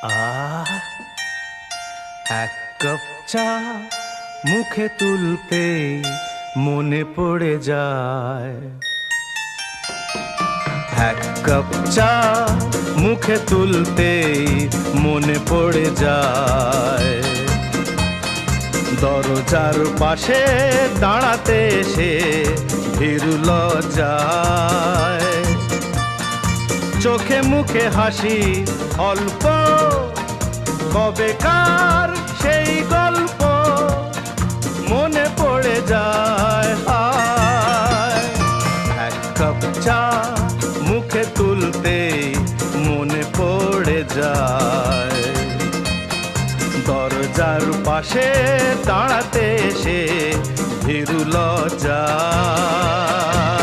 আহ এক কাপ চা মুখে তুলতে মনে পড়ে যায়। এক কাপ চা মুখে তুলতে মনে পড়ে যায়। দরজার পাশে দাঁড়াতে সে ভীরু লজ্জায়। চোখে মুখে হাসি অল্প, কবেকার সেই গল্প মনে পড়ে যায়। হায় এক কাপ চা মুখে তুলতে মনে পড়ে যায়। দরজার পাশে দাঁড়াতে সে ভীরু লজ্জায়।